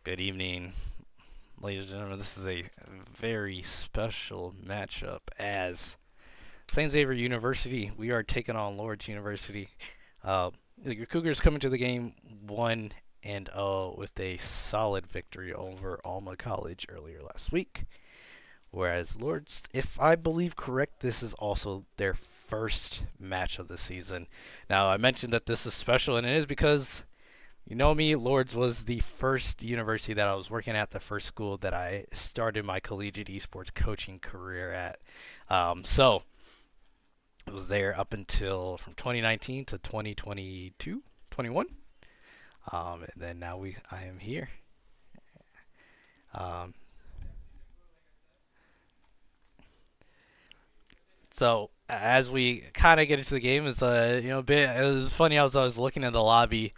Good evening, ladies and gentlemen. This is a very special matchup as St. Xavier University. We are taking on Lourdes University. The Cougars coming to the game 1-0 with a solid victory over Alma College earlier last week. Whereas Lourdes, if I believe correct, this is also their first match of the season. Now, I mentioned that this is special, and it is because you know me, Lourdes was the first university that I was working at, the first school that I started my collegiate esports coaching career at. So it was there up until from 2019 to 2022, 21. And then now I am here. Um, so as we kind of get into the game, it's bit. It was funny. I was looking in the lobby,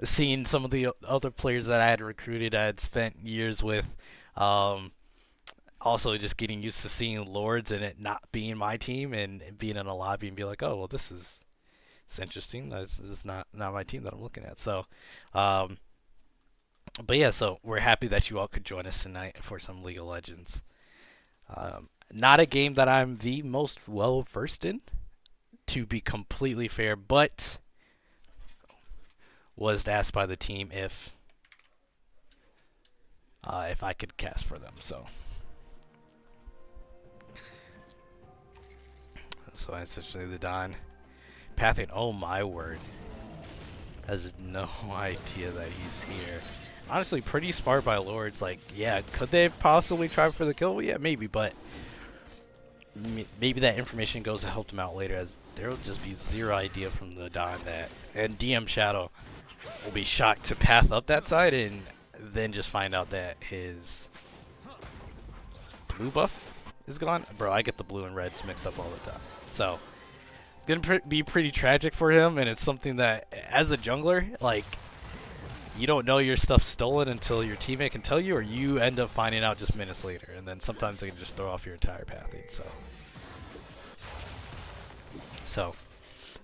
seeing some of the other players that I had recruited, I had spent years with. Um, Also, just getting used to seeing Lords and it not being my team and being in a lobby and be like, oh well, it's interesting. This is not my team that I'm looking at. So, um, but yeah, so we're happy that you all could join us tonight for some League of Legends. Not a game that I'm the most well versed in, to be completely fair, but was asked by the team if I could cast for them. So essentially the Don pathing. Oh my word, has no idea that he's here. Honestly, pretty smart by Lords. Like, yeah, could they have possibly tried for the kill? Well, yeah, maybe, but maybe that information goes to help them out later, as there will just be zero idea from the Don that, and DM Shadow will be shocked to path up that side and then just find out that his blue buff is gone. Bro, I get the blue and reds mixed up all the time. So, it's going to be pretty tragic for him, and it's something that, as a jungler, like, you don't know your stuff's stolen until your teammate can tell you, or you end up finding out just minutes later, and then sometimes they can just throw off your entire pathing.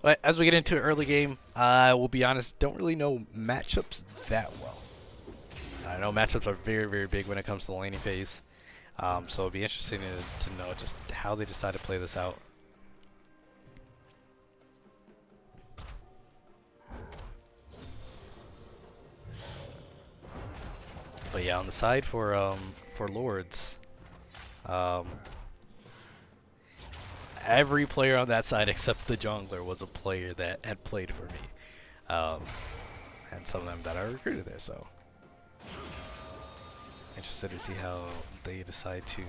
But as we get into early game, I will be honest, don't really know matchups that well. I know matchups are very, very big when it comes to the laning phase. So it'll be interesting to know just how they decide to play this out. But yeah, on the side for Lords, every player on that side except the jungler was a player that had played for me, and some of them that I recruited there. So interested to see how they decide to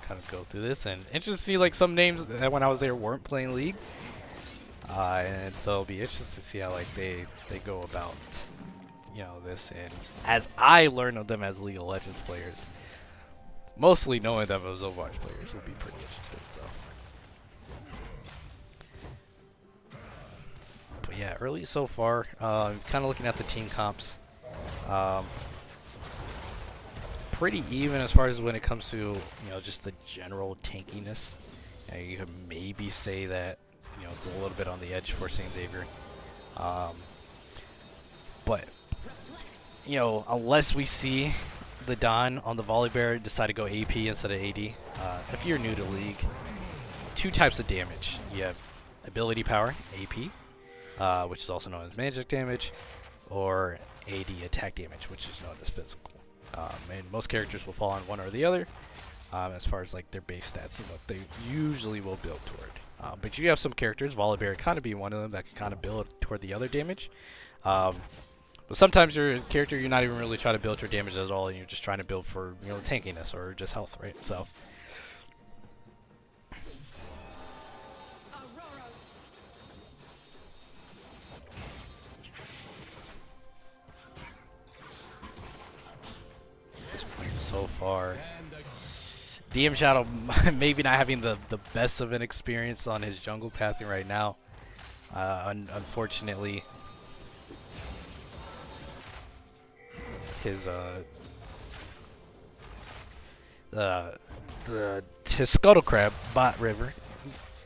kind of go through this, and interested to see like some names that when I was there weren't playing League, and so it'll be interesting to see how like they go about this, and as I learn of them as League of Legends players, mostly knowing them as Overwatch players will be pretty interesting. So, but yeah, early so far, kind of looking at the team comps. Pretty even as far as when it comes to just the general tankiness. You could maybe say that it's a little bit on the edge for St. Xavier, but unless we see the Don on the volley bear decide to go AP instead of AD, if you're new to League, two types of damage. You have ability power, AP, which is also known as magic damage, or AD, attack damage, which is known as physical. And most characters will fall on one or the other, as far as like their base stats and what they usually will build toward. But you have some characters, Volibear kind of be one of them, that can kind of build toward the other damage. But sometimes your character, you're not even really trying to build your damage at all, and you're just trying to build for tankiness or just health, right? So. So far, DM Shadow maybe not having the best of an experience on his jungle pathing right now. Unfortunately, his his Scuttle Crab bot river,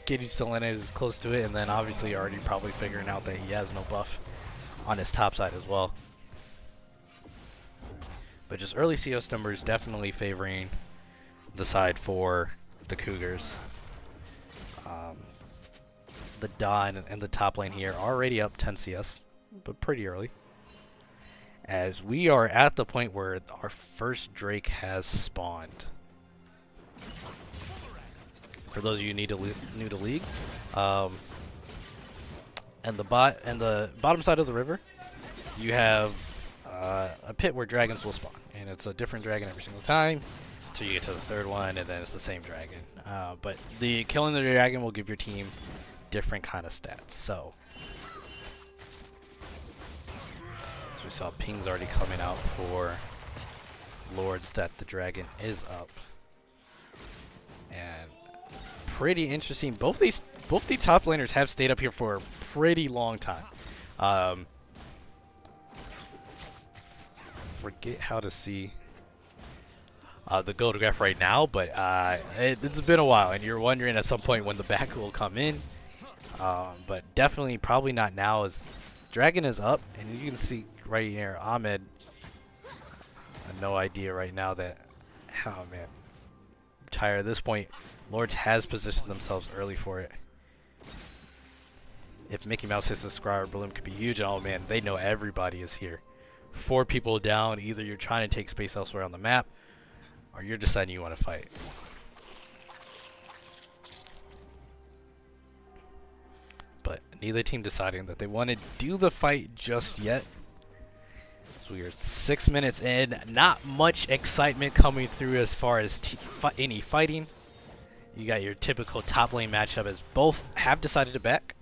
getting still in it is close to it, and then obviously already probably figuring out that he has no buff on his top side as well. But just early CS numbers definitely favoring the side for the Cougars. The Dawn and the top lane here already up 10 CS, but pretty early. As we are at the point where our first Drake has spawned. For those of you new to League, and the bottom side of the river, you have a pit where dragons will spawn, and it's a different dragon every single time until you get to the third one, and then it's the same dragon. But the killing the dragon will give your team different kind of stats. So we saw pings already coming out for Lourdes that the dragon is up, and pretty interesting. Both these top laners have stayed up here for a pretty long time. Forget how to see the photograph right now, but it's been a while, and you're wondering at some point when the back will come in. But definitely probably not now, as dragon is up, and you can see right here Ahmed. I have no idea right now that, oh man, I'm tired at this point. Lourdes has positioned themselves early for it. If Mickey Mouse hits the Squire Bloom, could be huge. Oh man, they know everybody is here. 4 people down. Either you're trying to take space elsewhere on the map, or you're deciding you want to fight. But neither team deciding that they want to do the fight just yet. So we are 6 minutes in. Not much excitement coming through as far as any fighting. You got your typical top lane matchup as both have decided to back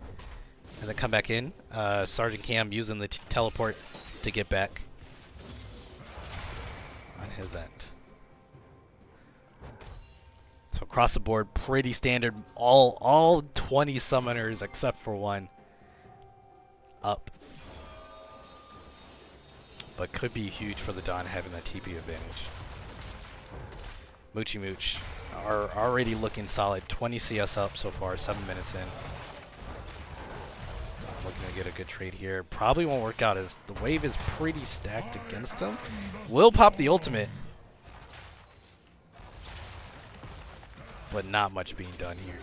and then come back in. Sergeant Cam using the teleport to get back on his end. So across the board, pretty standard. All 20 summoners except for one up. But could be huge for the Dawn having that TP advantage. Moochie Mooch are already looking solid. 20 CS up so far, 7 minutes in. Looking to get a good trade here. Probably won't work out as the wave is pretty stacked against him. Will pop the ultimate. But not much being done here.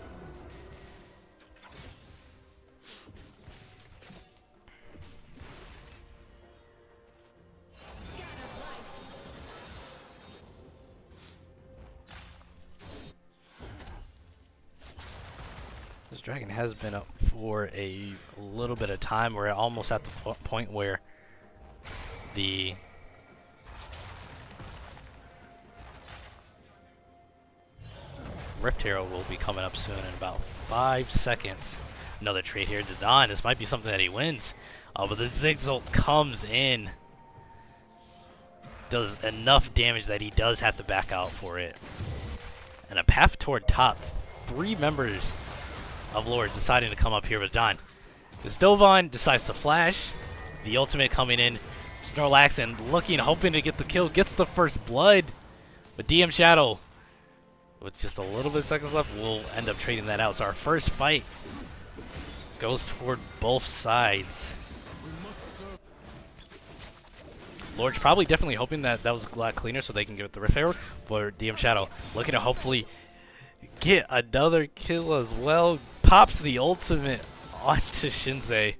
This dragon has been up for a little bit of time. We're almost at the point where the Rift Hero will be coming up soon in about 5 seconds. Another trade here to Dawn. This might be something that he wins. But the Zigzult comes in. Does enough damage that he does have to back out for it. And a path toward top. 3 members of Lourdes deciding to come up here with Dawn. Stovon decides to flash. The ultimate coming in. Snorlax and looking, hoping to get the kill. Gets the first blood. But DM Shadow, with just a little bit of seconds left, we'll end up trading that out. So our first fight goes toward both sides. Lourdes probably definitely hoping that that was a lot cleaner so they can give it the Rift Herald. But DM Shadow looking to hopefully get another kill as well. Pops the ultimate onto Shinsei.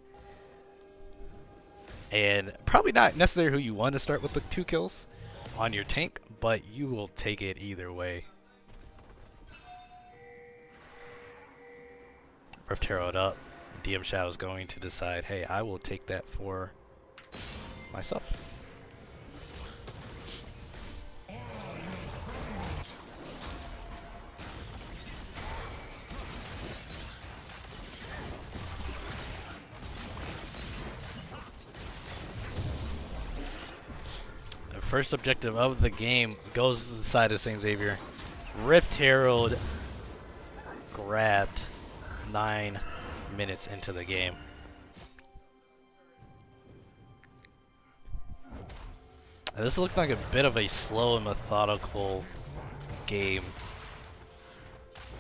And probably not necessarily who you want to start with the 2 kills on your tank, but you will take it either way. Rift Herald up. DM Shadow's going to decide, hey, I will take that for myself. The first objective of the game goes to the side of St. Xavier. Rift Herald grabbed 9 minutes into the game. And this looked like a bit of a slow and methodical game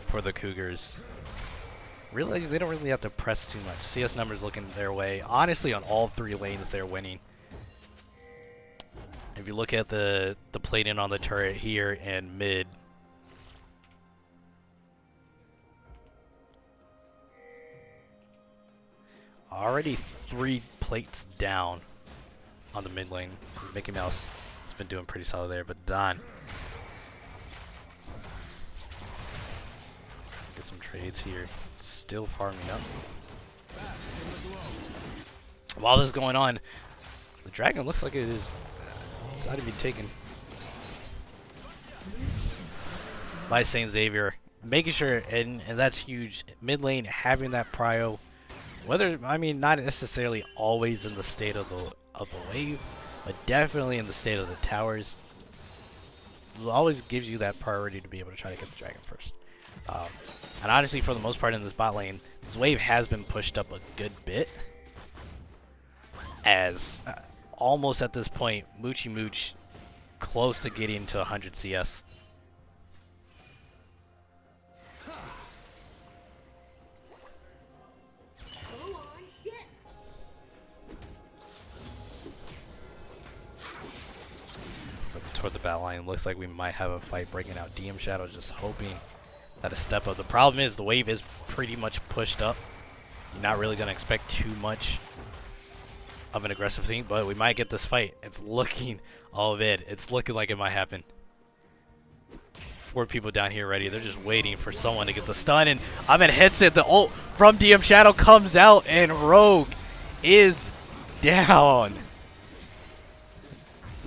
for the Cougars. Realizing they don't really have to press too much. CS numbers looking their way. Honestly, on all 3 lanes, they're winning. If you look at the plating on the turret here and mid, already 3 plates down on the mid lane. Mickey Mouse has been doing pretty solid there, but Don get some trades here. Still farming up. While this is going on, the dragon looks like it is decided to be taken by St. Xavier, making sure, and that's huge. Mid lane having that prio, whether I mean not necessarily always in the state of the wave, but definitely in the state of the towers. It always gives you that priority to be able to try to get the dragon first. And honestly, for the most part in this bot lane, this wave has been pushed up a good bit. As almost at this point, Moochie Mooch close to getting to 100 CS. Toward the battle line, looks like we might have a fight breaking out. DM Shadow just hoping that a step up. The problem is the wave is pretty much pushed up. You're not really going to expect too much of an aggressive thing, but we might get this fight. It's looking, all of it, it's looking like it might happen. 4 people down here ready. They're just waiting for someone to get the stun, and Ahmed hits it. The ult from DM Shadow comes out, and Rogue is down.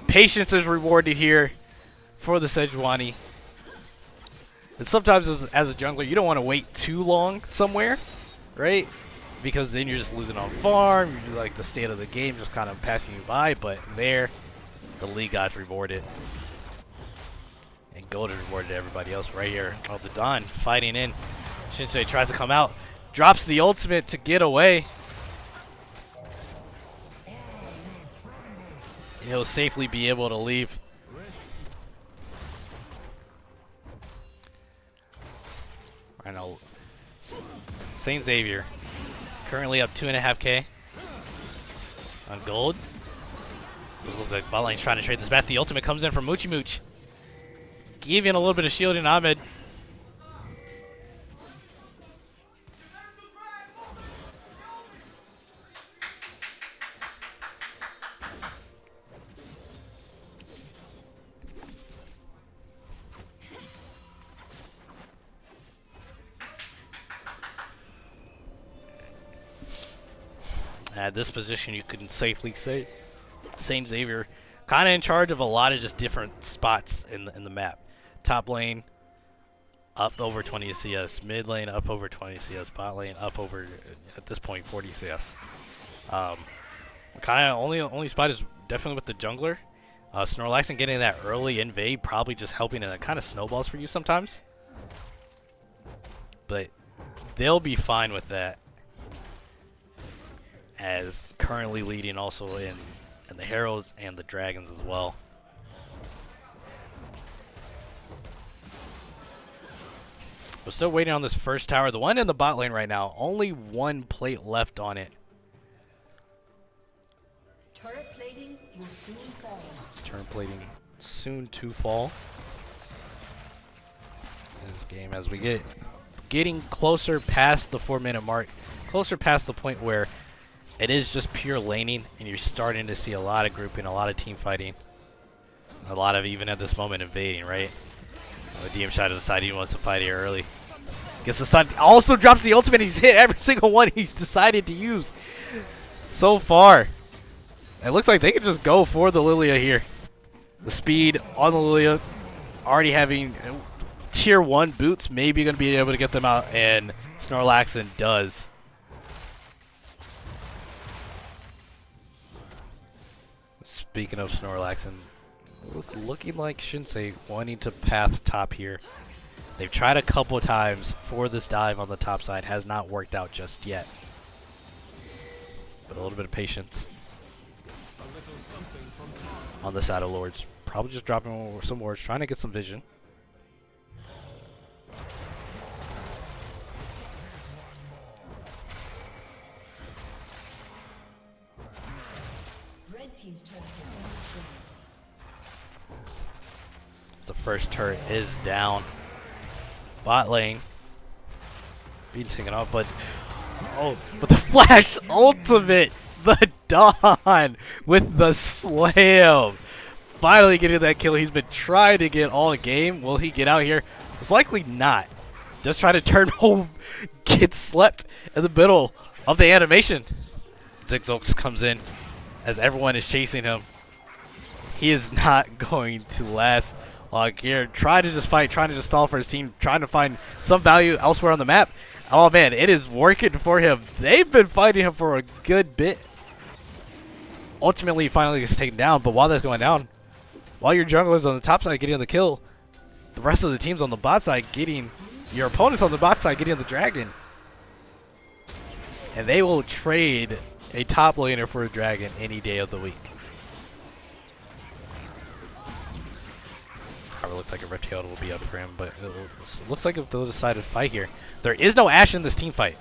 Patience is rewarded here for the Sejuani. And sometimes as a jungler, you don't want to wait too long somewhere, right? Because then you're just losing on farm. You're like the state of the game just kind of passing you by. But there, the League Gods rewarded. And Gold is rewarded to everybody else right here. Oh, the Dawn fighting in. Shinsei tries to come out. Drops the ultimate to get away. He'll safely be able to leave. I know. St. Xavier currently up 2.5k on gold. This looks like bot lane's trying to trade this back. The ultimate comes in from Moochie Mooch, giving a little bit of shielding Ahmed. At this position, you can safely say St. Xavier kind of in charge of a lot of just different spots in the map. Top lane, up over 20 CS. Mid lane, up over 20 CS. Bot lane, up over, at this point, 40 CS. Kind of only spot is definitely with the jungler. Snorlaxon getting that early invade, probably just helping, and it kind of snowballs for you sometimes. But they'll be fine with that. As currently leading also in the Heralds and the Dragons as well. We're still waiting on this first tower. The one in the bot lane right now, only 1 plate left on it. Turret plating will soon fall. Turret plating soon to fall. In this game as we getting closer past the 4-minute mark, closer past the point where it is just pure laning, and you're starting to see a lot of grouping, a lot of team fighting, a lot of, even at this moment, invading, right? The DM Shadow decided he wants to fight here early. Gets the stun, also drops the ultimate. He's hit every single one he's decided to use so far. It looks like they can just go for the Lilia here. The speed on the Lilia, already having tier 1 boots, maybe going to be able to get them out, and Snorlaxon does. Speaking of Snorlaxon, looking like Shinsei wanting to path top here. They've tried a couple times for this dive on the top side. Has not worked out just yet. But a little bit of patience on the side of Lourdes. Probably just dropping some wards, trying to get some vision. Red team's turret has been destroyed. The first turret is down. Bot lane being taken off, but the flash ultimate, the Dawn with the slam, finally getting that kill. He's been trying to get all game. Will he get out here? Most likely not. Just try to turn home, get slept in the middle of the animation. Zigzooks comes in as everyone is chasing him. He is not going to last long here. Trying to just fight, trying to just stall for his team, trying to find some value elsewhere on the map. Oh man, it is working for him. They've been fighting him for a good bit. Ultimately, he finally gets taken down, but while that's going down, while your jungler's on the top side getting the kill, the rest of the team's on the bot side getting, your opponent's on the bot side getting the dragon. And they will trade a top laner for a dragon any day of the week. Probably looks like a Rift Herald will be up for him, but it looks like if they'll decide to fight here. There is no Ashe in this team fight,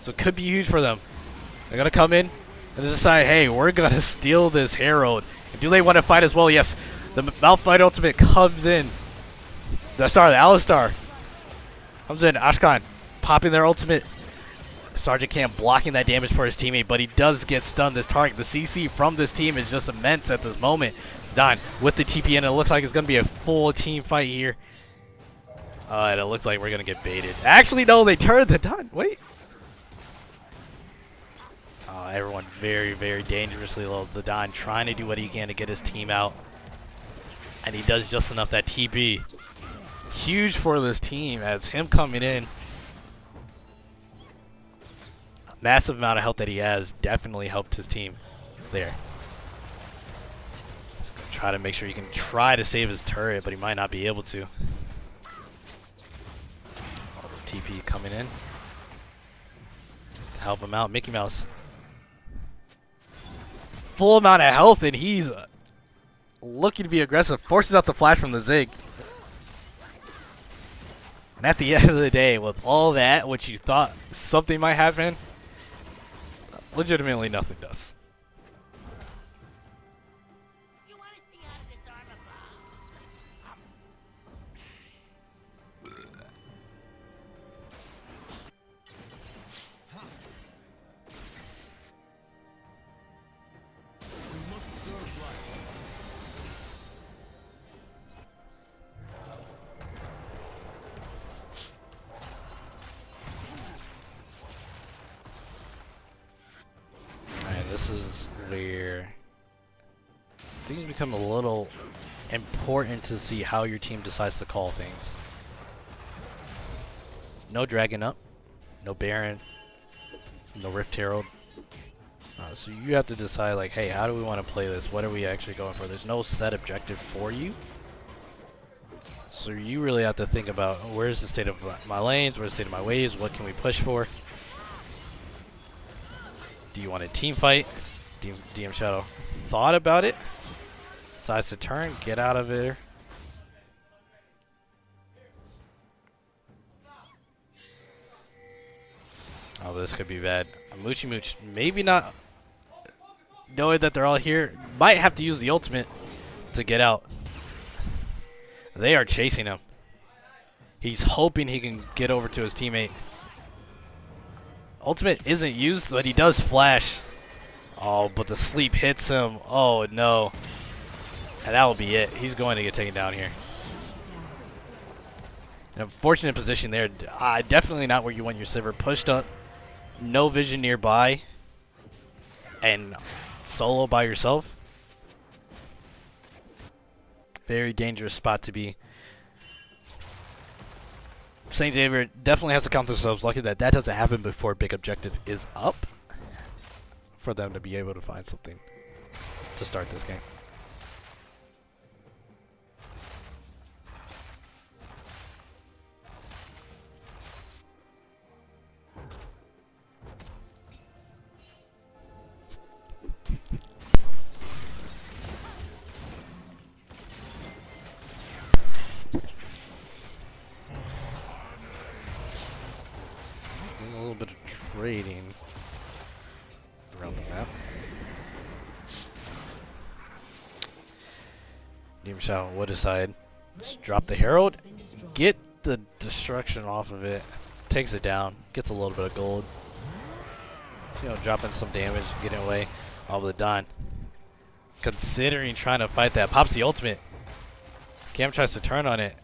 so it could be huge for them. They're going to come in and decide, hey, we're going to steal this Herald. And do they want to fight as well? Yes. The Malphite ultimate comes in. The Alistar comes in. Ashkan popping their ultimate. Sergeant Cam blocking that damage for his teammate, but he does get stunned. This target, the CC from this team is just immense at this moment. Don with the TP, and it looks like it's going to be a full team fight here. And it looks like we're going to get baited. Actually, no, they turned the Don. Wait. Everyone very, very dangerously low. The Don trying to do what he can to get his team out. And he does just enough. That TP. Huge for this team as him coming in. Massive amount of health that he has definitely helped his team there. Just gonna try to make sure he can try to save his turret, but he might not be able to. TP coming in to help him out. Mickey Mouse. Full amount of health, and he's looking to be aggressive. Forces out the flash from the Zig. And at the end of the day, with all that, what you thought something might happen, legitimately nothing does. This is where things become a little important to see how your team decides to call things. No Dragon up, no Baron, no Rift Herald. So you have to decide, like, hey, how do we want to play this? What are we actually going for? There's no set objective for you. So you really have to think about, where's the state of my lanes? Where's the state of my waves? What can we push for? Do you want a team fight? DM Shadow thought about it. Decides to turn, get out of there. Oh, this could be bad. Moochie Mooch, maybe not knowing that they're all here. Might have to use the ultimate to get out. They are chasing him. He's hoping he can get over to his teammate. Ultimate isn't used, but he does flash. Oh, but the sleep hits him. Oh, no. And that will be it. He's going to get taken down here. An unfortunate position there. Definitely not where you want your Sivir. Pushed up. No vision nearby. And solo by yourself. Very dangerous spot to be. St. Xavier definitely has to count themselves lucky that that doesn't happen before big objective is up for them to be able to find something to start this game. Doing a little bit of trading around the map. Deem Shadow will decide. Just drop the Herald. Get the destruction off of it. Takes it down. Gets a little bit of gold. You know, dropping some damage, getting away off the Dawn. Considering trying to fight that. Pops the ultimate. Cam tries to turn on it.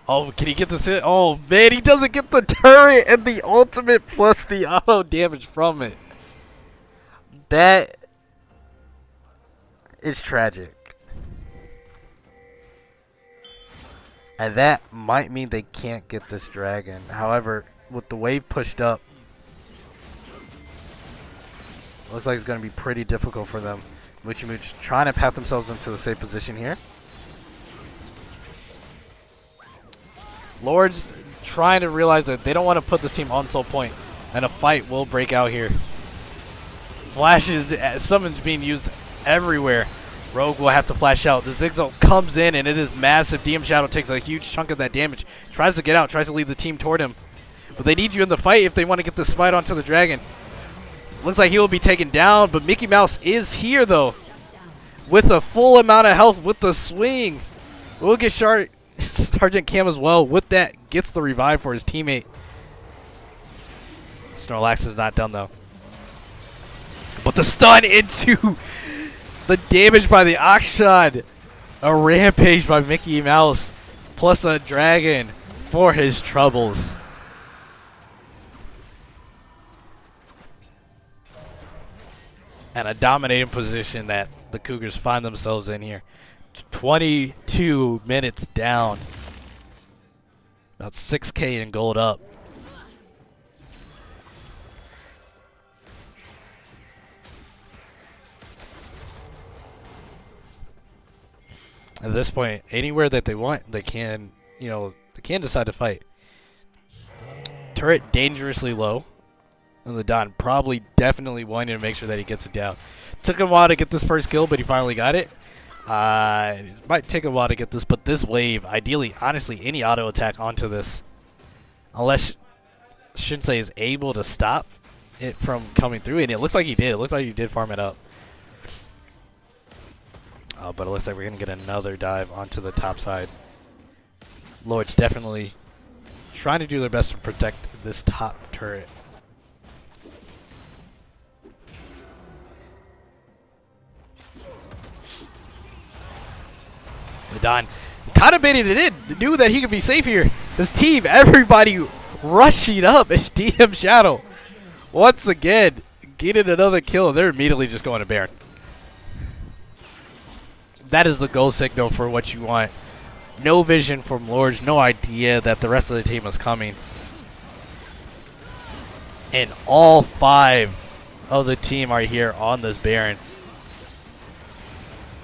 Oh, can he get this hit? Oh, man, he doesn't get the turret and the ultimate plus the auto damage from it. That is tragic. And that might mean they can't get this dragon. However, with the wave pushed up, looks like it's going to be pretty difficult for them. Moochie Mooch trying to path themselves into the safe position here. Lourdes trying to realize that they don't want to put this team on soul point, and a fight will break out here. Flashes, summons being used everywhere. Rogue will have to flash out. The Zigzag comes in, and it is massive. DM Shadow takes a huge chunk of that damage. Tries to get out, tries to lead the team toward him. But they need you in the fight if they want to get the smite onto the dragon. Looks like he will be taken down, but Mickey Mouse is here, though. With a full amount of health with the swing. We'll get Sergeant Cam as well. With that, gets the revive for his teammate. Snorlax is not done, though. But the stun into the damage by the Akshad. A rampage by Mickey Mouse. Plus a dragon for his troubles. And a dominating position that the Cougars find themselves in here. 22 minutes down. About 6K in gold up. At this point, anywhere that they want, they can, they can decide to fight. Turret dangerously low. And the Don probably definitely wanting to make sure that he gets it down. Took him a while to get this first kill, but he finally got it. It might take a while to get this, but this wave, ideally, honestly, any auto attack onto this, unless Shinsei is able to stop it from coming through, and it looks like he did. It looks like he did farm it up. But it looks like we're going to get another dive onto the top side. Lourdes definitely trying to do their best to protect this top turret. Don kind of baited it in. Knew that he could be safe here. This team, everybody rushing up. It's DM Shadow. Once again, getting another kill. They're immediately just going to Baron. That is the goal signal for what you want. No vision from Lourdes. No idea that the rest of the team is coming. And all 5 of the team are here on this Baron.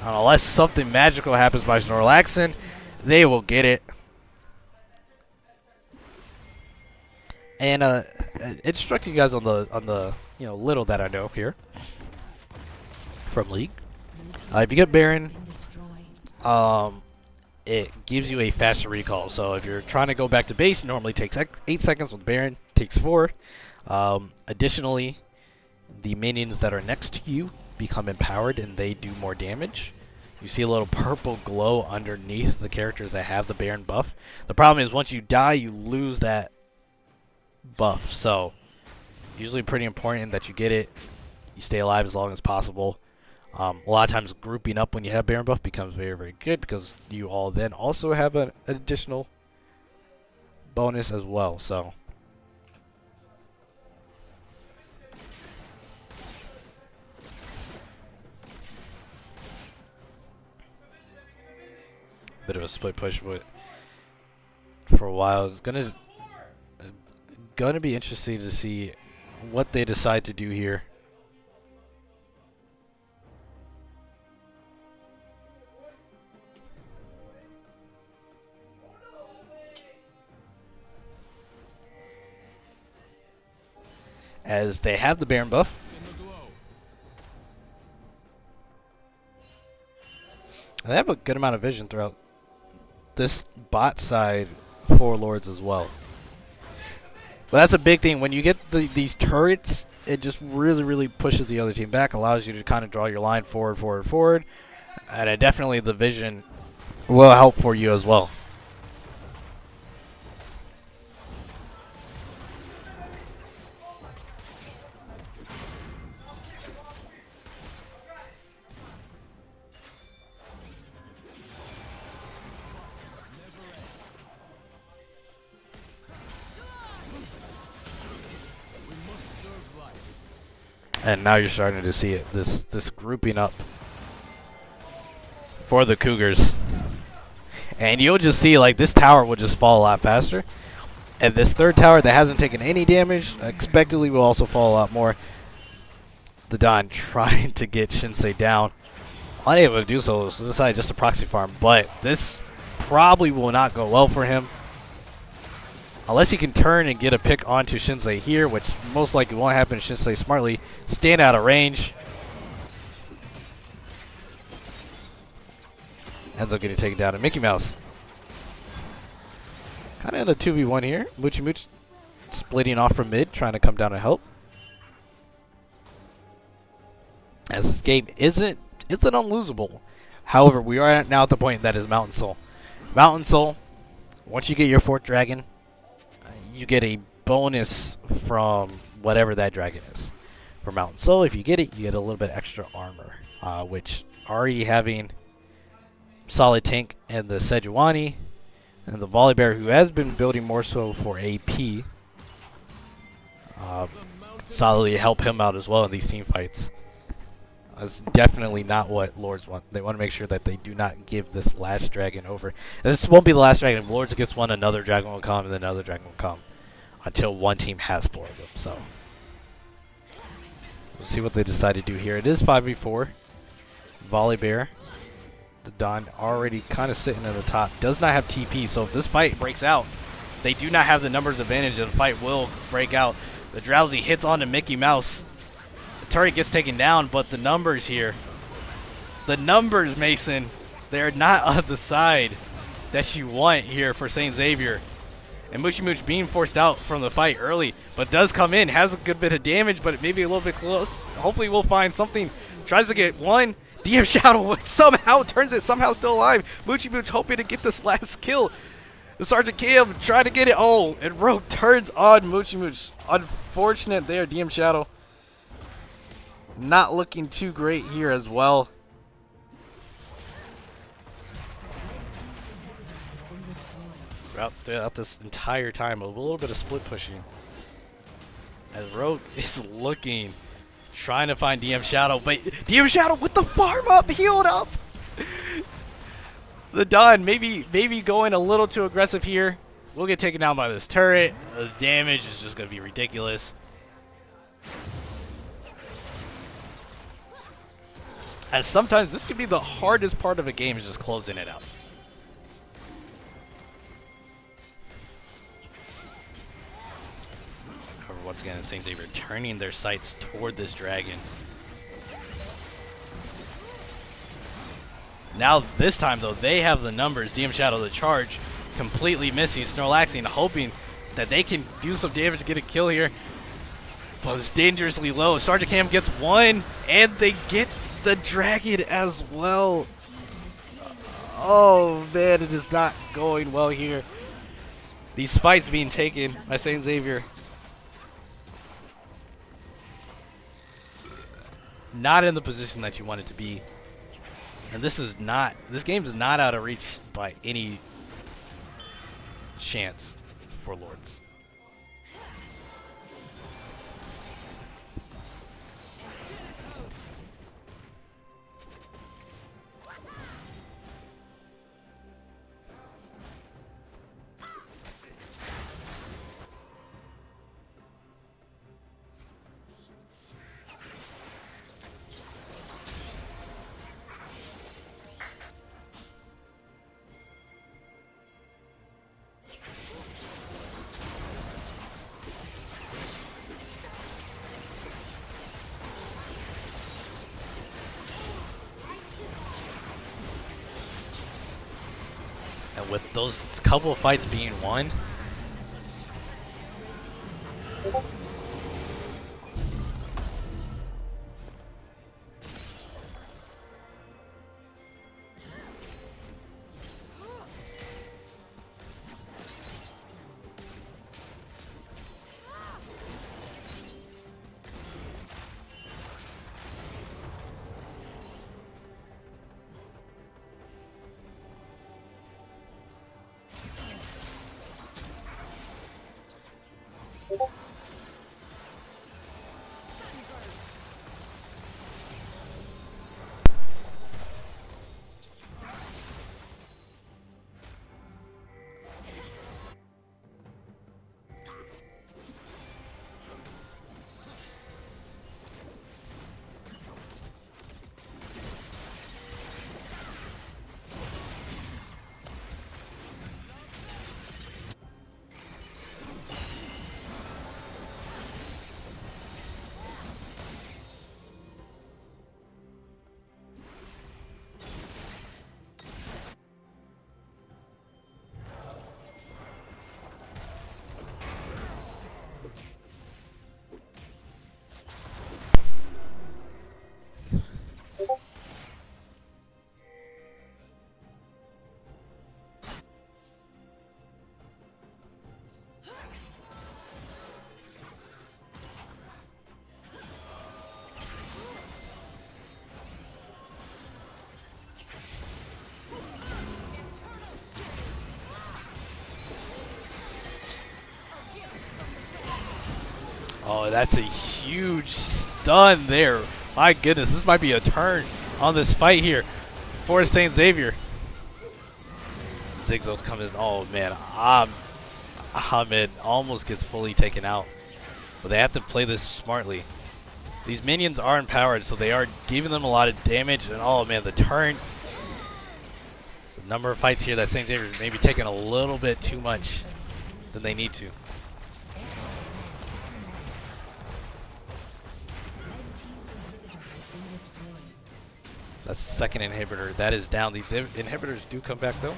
Unless something magical happens by Snorlaxin, they will get it. And instructing you guys on the little that I know here from League. If you get Baron, it gives you a faster recall. So if you're trying to go back to base, it normally takes 8 seconds. With Baron, takes 4. Additionally, the minions that are next to you become empowered and they do more damage. You see a little purple glow underneath the characters that have the Baron buff. The problem is once you die, you lose that buff. So usually pretty important that you get it. You stay alive as long as possible. A lot of times grouping up when you have Baron buff becomes very, very good because you all then also have an additional bonus as well. So bit of a split push, but for a while it's gonna be interesting to see what they decide to do here. As they have the Baron buff. They have a good amount of vision throughout this bot side for Lords as well. But that's a big thing. When you get these turrets, it just really pushes the other team back, allows you to kind of draw your line forward. And definitely the vision will help for you as well. And now you're starting to see it, this grouping up for the Cougars. And you'll just see, like, this tower will just fall a lot faster. And this third tower that hasn't taken any damage, expectedly will also fall a lot more. The Don trying to get Shinsei down. Unable to do so, so this side just a proxy farm. But this probably will not go well for him. Unless he can turn and get a pick onto Shinsei here, which most likely won't happen. Shinsei smartly stand out of range. Ends up getting taken down. And Mickey Mouse kind of in a 2v1 here. Mooch splitting off from mid, trying to come down and help. As this game isn't unlosable. However, we are now at the point that is Mountain Soul. Mountain Soul, once you get your 4th dragon, you get a bonus from whatever that dragon is. For Mountain Soul, if you get it, you get a little bit extra armor. Which already having solid tank and the Sejuani and the Volibear, who has been building more so for AP, solidly help him out as well in these team fights. That's definitely not what Lords want. They want to make sure that they do not give this last dragon over. And this won't be the last dragon. If Lords gets one, another dragon will come, and then another dragon will come until one team has 4 of them. So we'll see what they decide to do here. It is 5v4. Volibear, the Don, already kind of sitting at the top. Does not have TP, so if this fight breaks out, they do not have the numbers advantage, and the fight will break out. The Drowsy hits onto Mickey Mouse. Turret gets taken down, but the numbers here, Mason, they're not on the side that you want here for St. Xavier. And Mooch being forced out from the fight early, but does come in, has a good bit of damage, but it may be a little bit close. Hopefully we'll find something. Tries to get one. DM Shadow somehow turns it, somehow still alive. Mooch hoping to get this last kill. The Sergeant Kim trying to get it. Oh, and Rogue turns on Mooch. Unfortunate there, DM Shadow. Not looking too great here as well. Throughout this entire time, a little bit of split pushing. As Rogue is looking, trying to find DM Shadow, but DM Shadow with the farm up, healed up. The Don maybe going a little too aggressive here. We'll get taken down by this turret. The damage is just going to be ridiculous. As sometimes this could be the hardest part of a game, is just closing it out. However, once again, St. Xavier turning their sights toward this dragon. Now this time though, they have the numbers. DM Shadow, the charge, completely missing. Snorlaxing, hoping that they can do some damage to get a kill here. But it's dangerously low. Sergeant Cam gets one, and they get the dragon as well. Oh man, it is not going well here. These fights being taken by St. Xavier. Not in the position that you want it to be. And this game is not out of reach by any chance for Lords. with those couple of fights being won. Oh, that's a huge stun there. My goodness, this might be a turn on this fight here for St. Xavier. Zigzo's coming in. Oh, man. Ahmed almost gets fully taken out. But they have to play this smartly. These minions are empowered, so they are giving them a lot of damage. And, oh, man, the turn. It's a number of fights here that St. Xavier is maybe taking a little bit too much than they need to. That's the second inhibitor. That is down. These inhibitors do come back, though.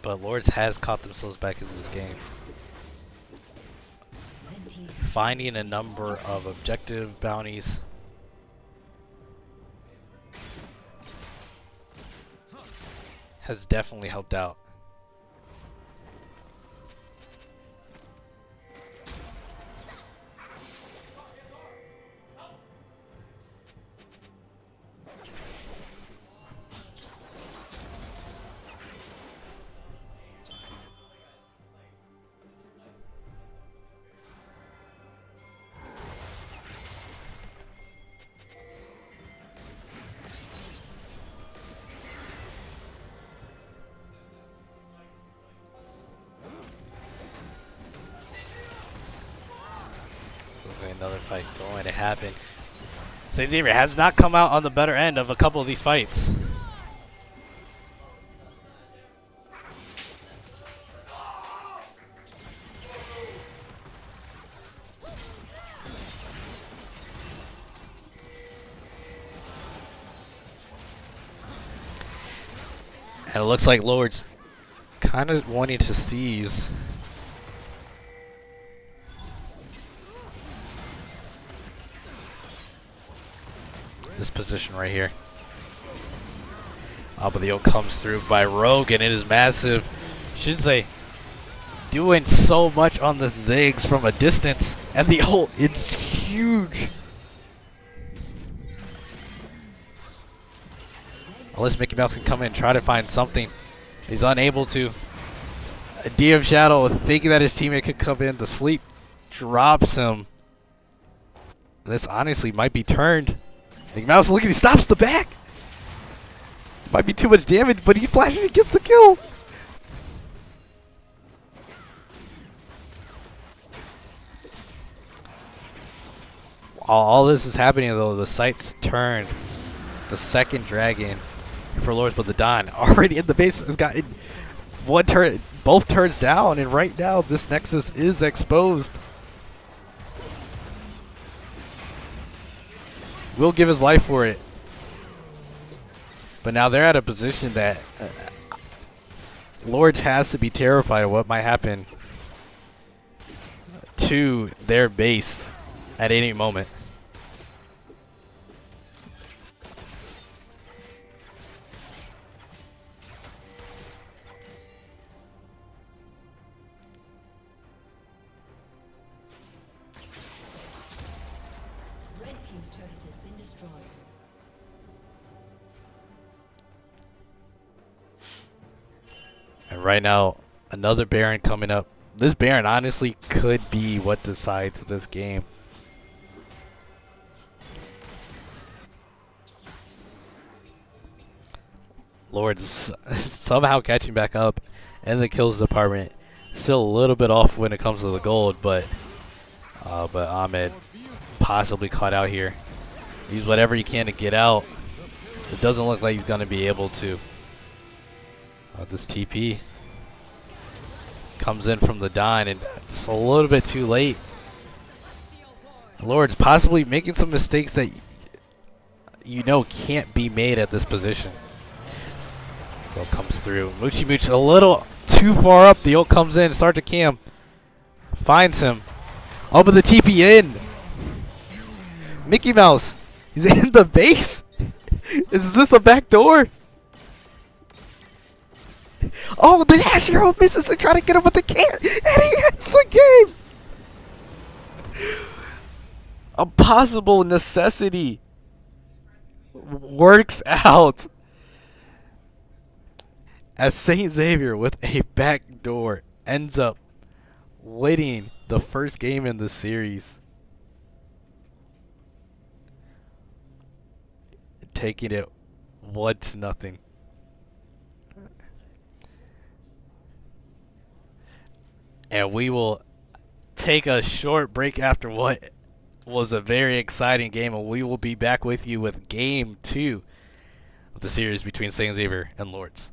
But Lourdes has caught themselves back into this game. Finding a number of objective bounties. Has definitely helped out. Another fight going to happen. St. Xavier has not come out on the better end of a couple of these fights. And it looks like Lourdes kind of wanting to seize this position right here. But the ult comes through by Rogue, and it is massive. Should say, doing so much on the Ziggs from a distance, and the ult, it's huge. Unless Mickey Mouse can come in and try to find something. He's unable to. A DM Shadow, thinking that his teammate could come in, the sleep drops him. This honestly might be turned. Mickey Mouse, look at, he stops the back. Might be too much damage, but he flashes, he gets the kill. All this is happening though, the sight's turned. The second dragon for Lourdes, but the Don already in the base has gotten one turn, both turns down, and right now this Nexus is exposed. Will give his life for it. But now they're at a position that Lourdes has to be terrified of what might happen to their base at any moment. Red team's turret has been destroyed. And right now, another Baron coming up. This Baron honestly could be what decides this game. Lourdes somehow catching back up in the kills department. Still a little bit off when it comes to the gold, but Ahmed possibly caught out here. Use whatever he can to get out. It doesn't look like he's going to be able to. This TP comes in from the Dine and just a little bit too late. Lourdes possibly making some mistakes that you know can't be made at this position. Ult comes through. Moochie Mooch a little too far up. The ult comes in. Sergeant Cam finds him. Oh, but the TP in. Mickey Mouse. He's in the base. Is this a back door? Oh, the Dash Hero misses to try to get him with the can. And he ends the game. A possible necessity works out. As St. Xavier with a backdoor ends up winning the first game in the series. Taking it 1-0. And we will take a short break after what was a very exciting game. And we will be back with you with game 2 of the series between St. Xavier and Lourdes.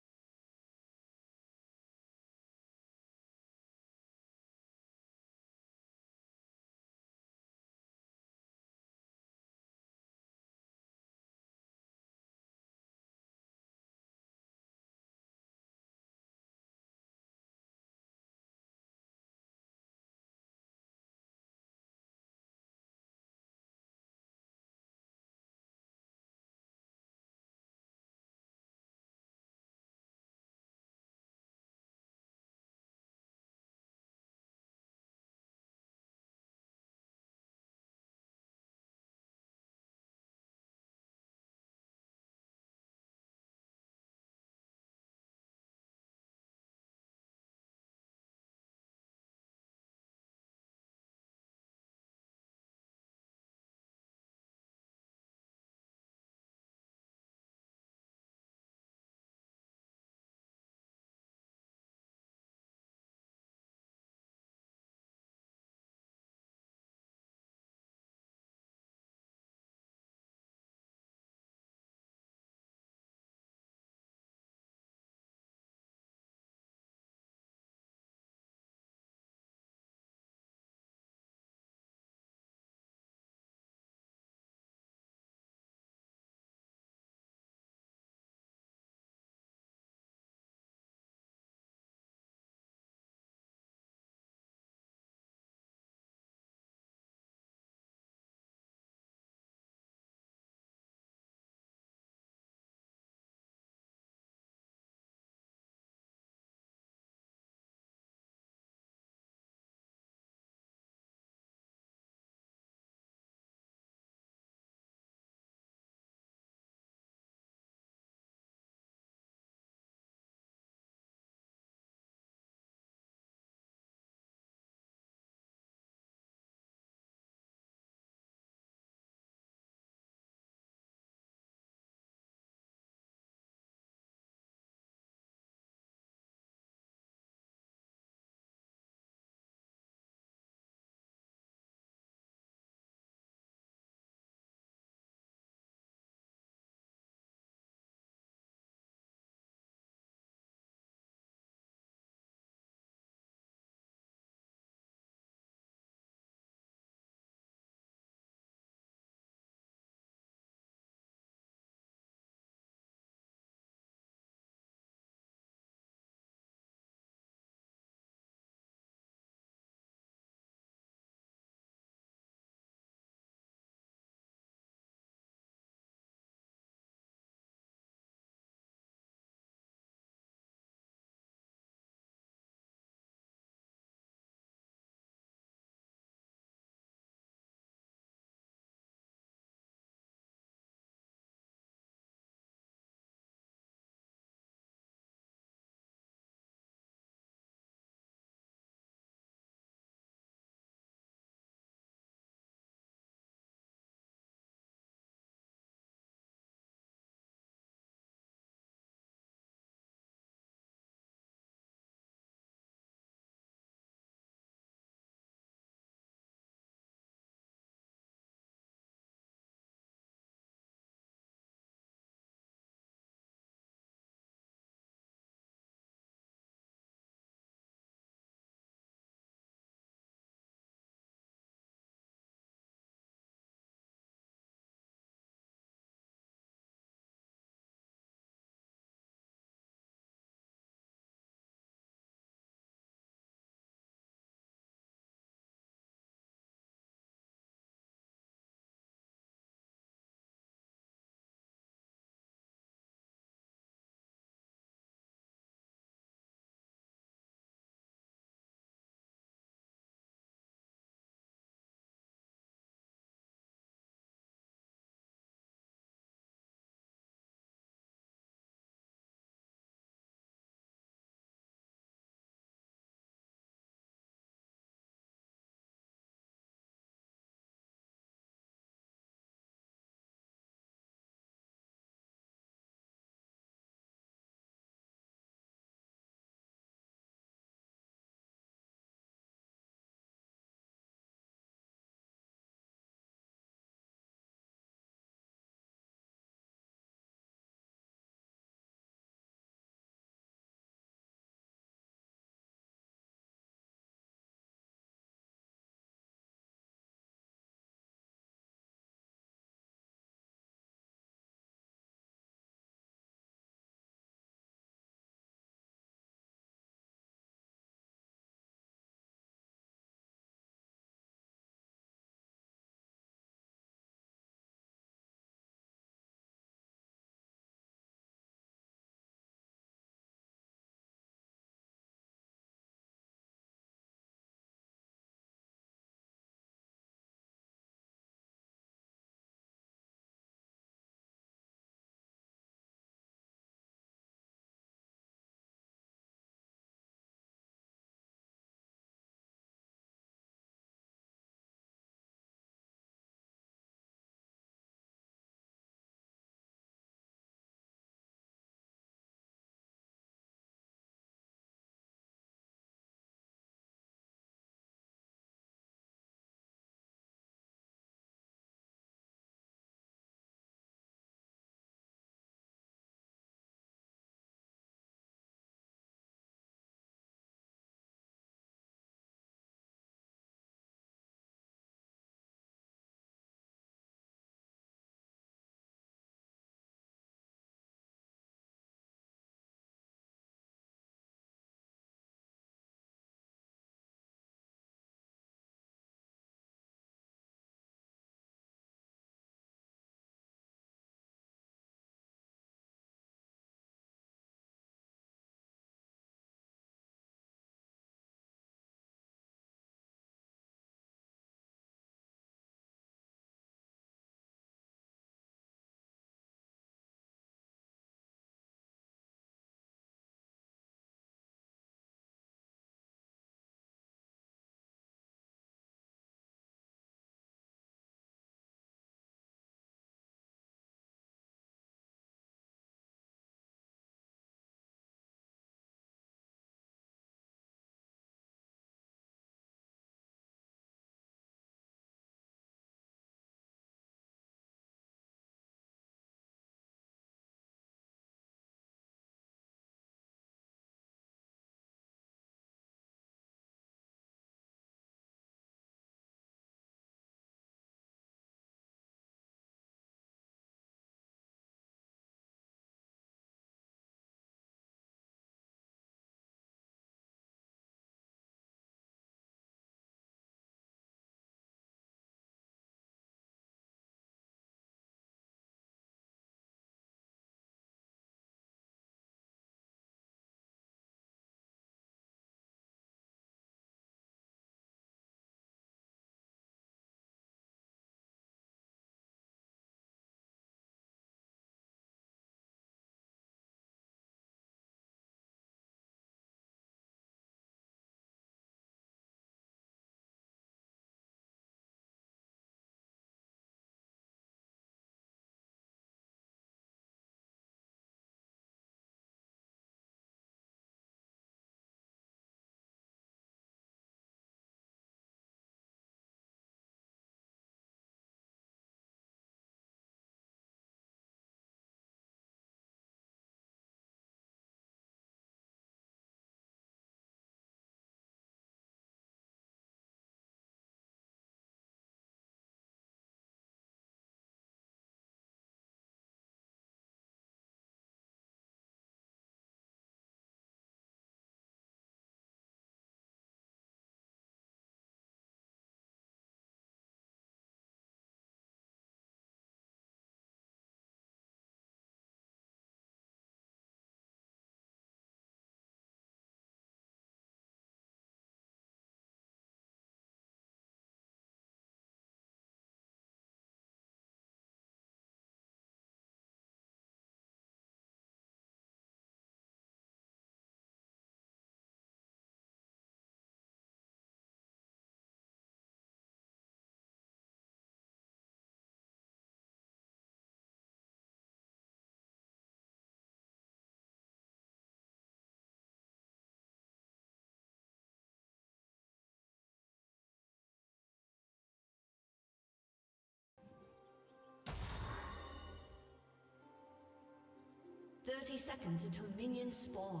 30 seconds until minions spawn.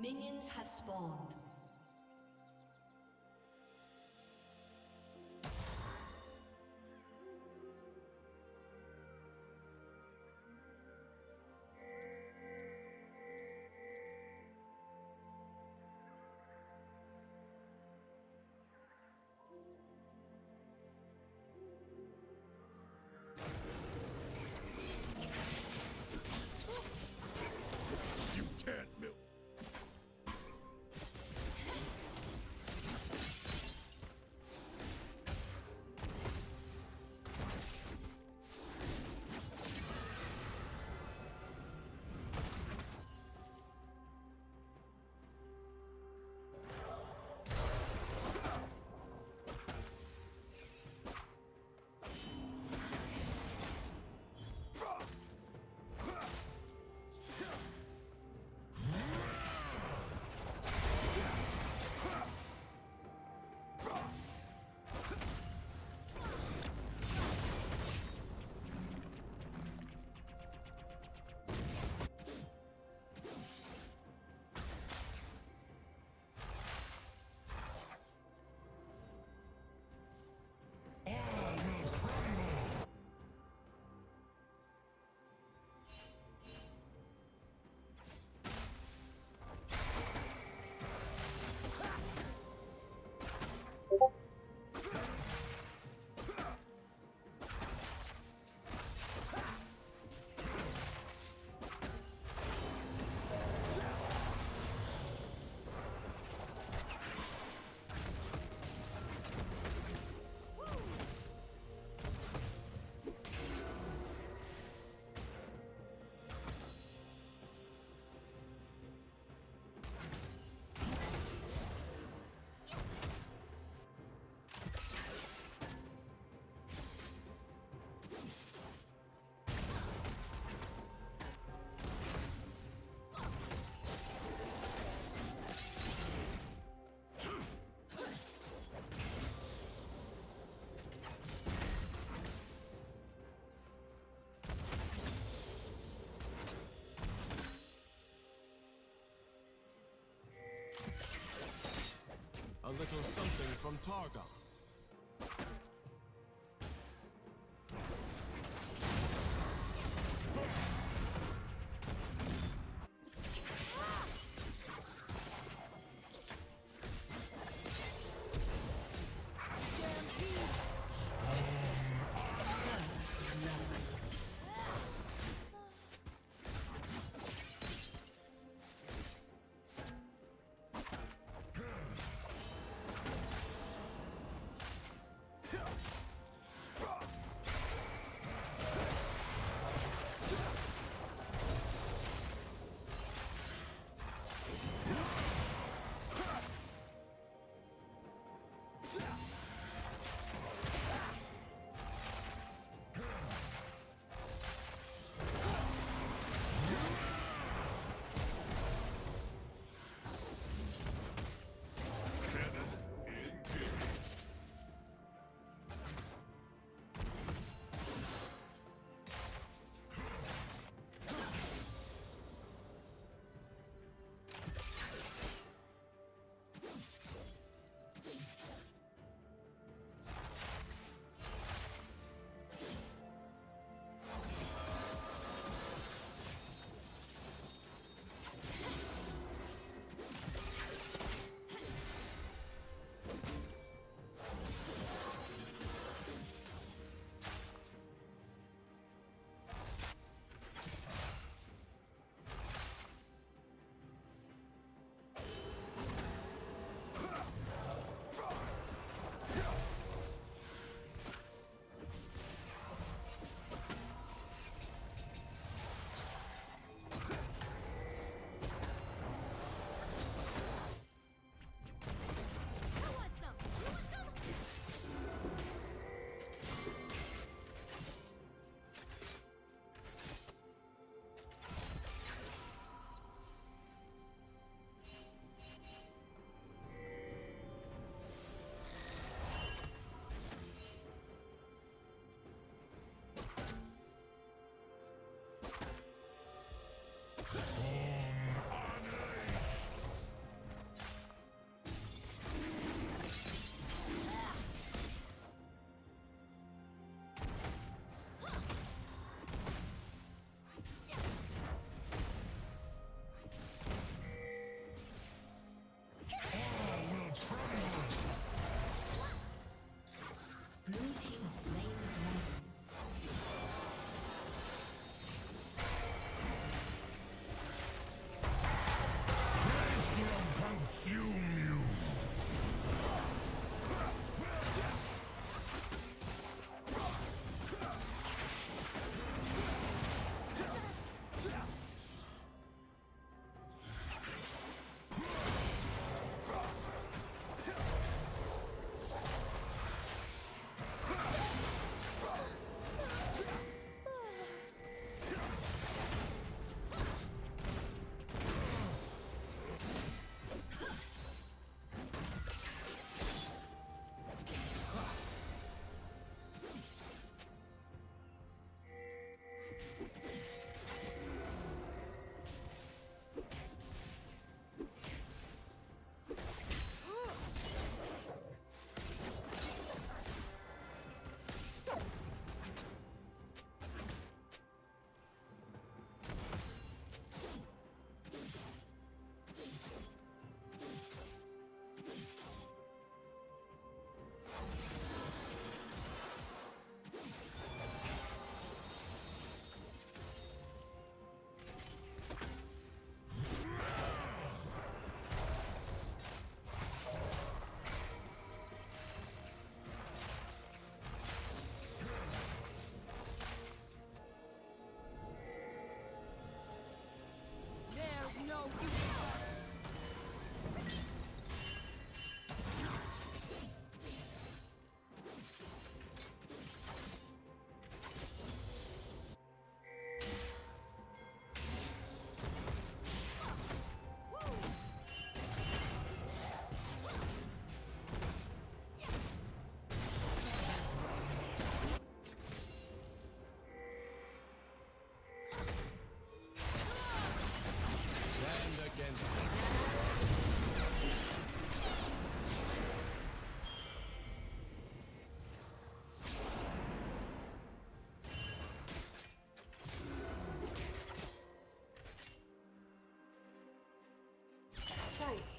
Minions have spawned. You can't milk. A little something from Targon.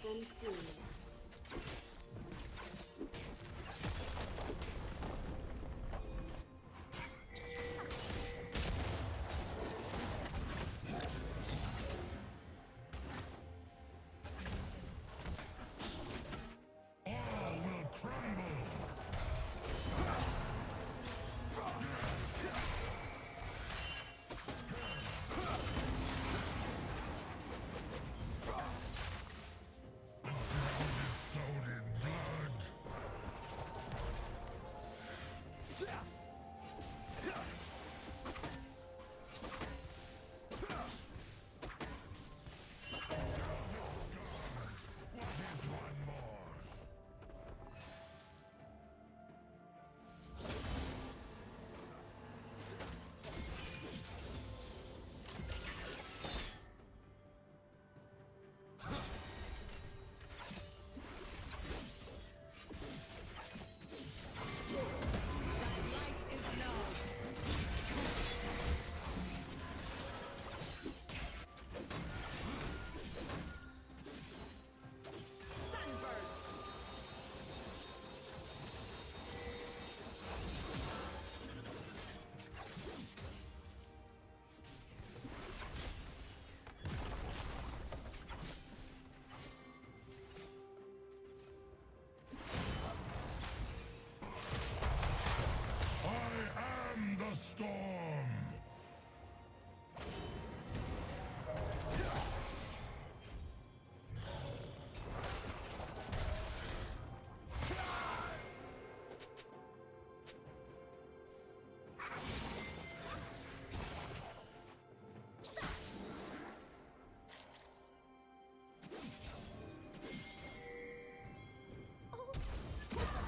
them soon. All will crumble. Sown in blood. What is one more? I am the storm.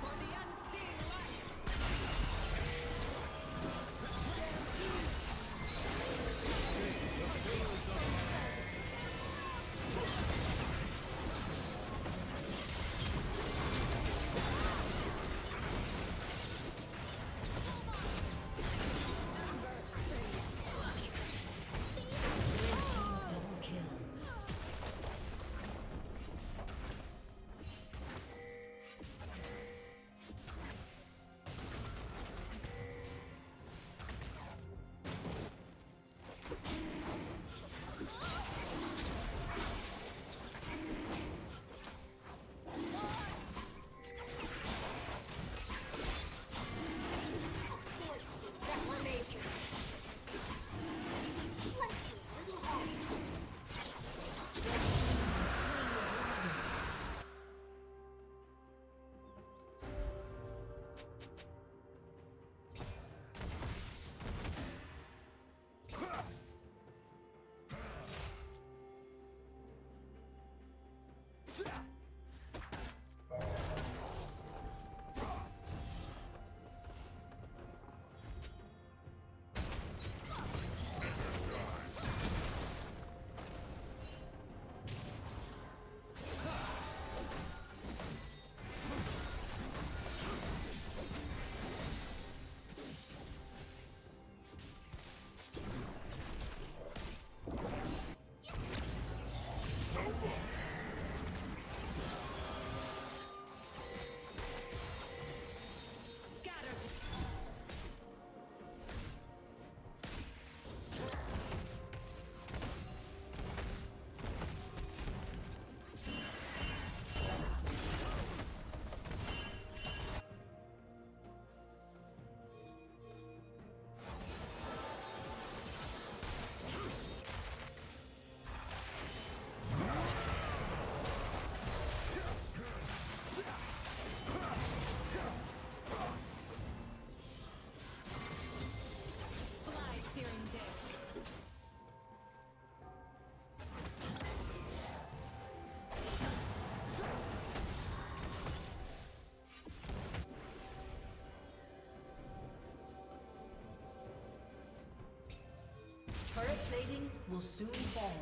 For the unseen light! Double kill. Reclamation! Bless you, little heart! Fly, searing disc! Turret plating will soon fall.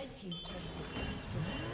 Red team's turret has been destroyed.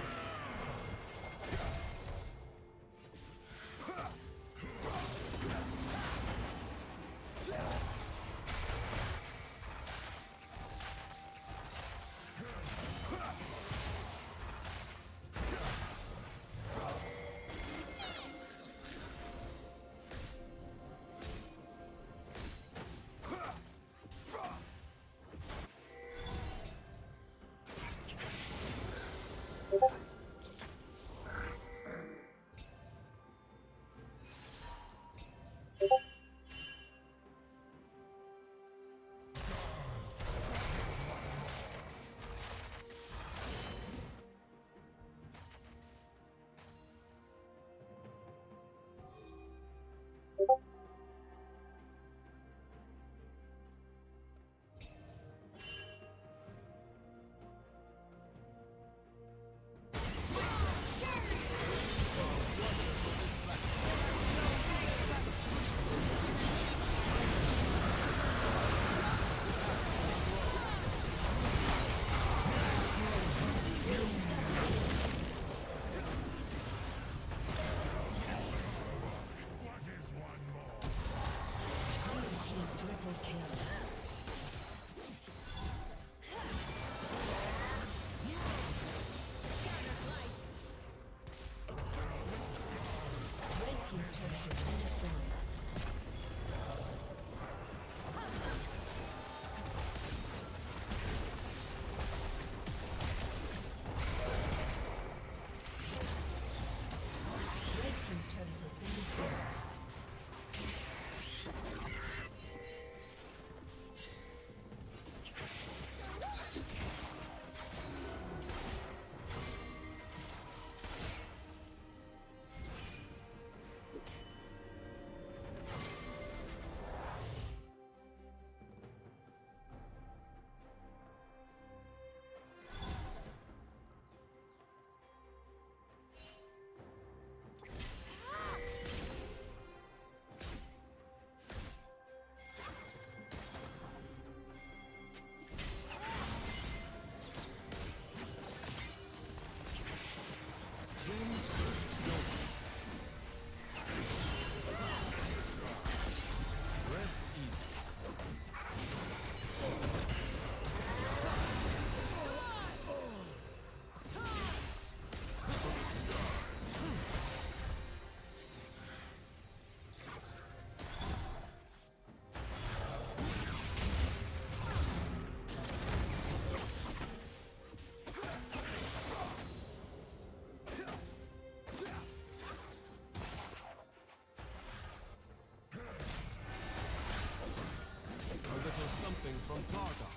From Targa.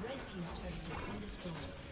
Red team's turret has been destroyed.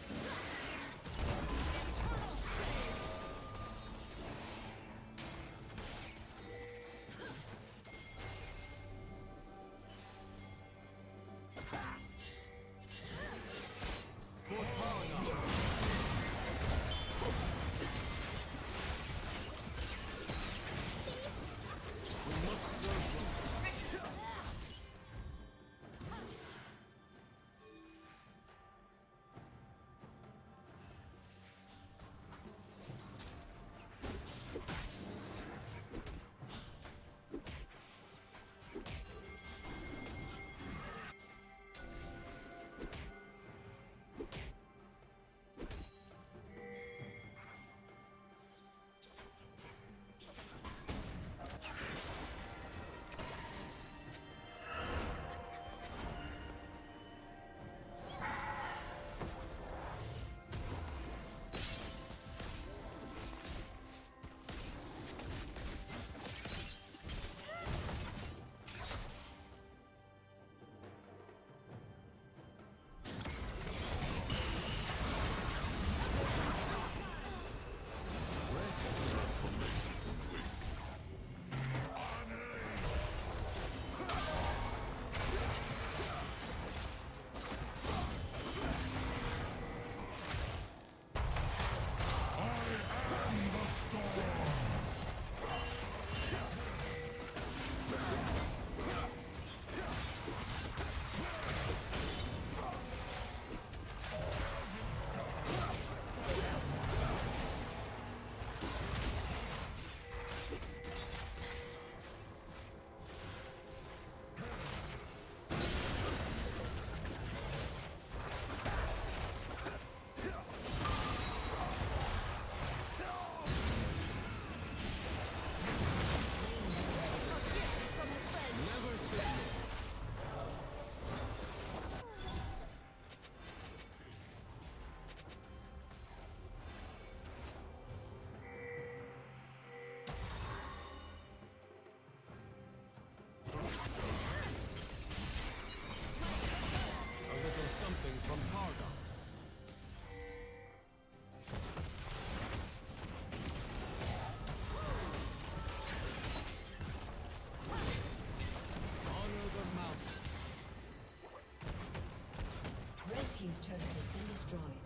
destroyed.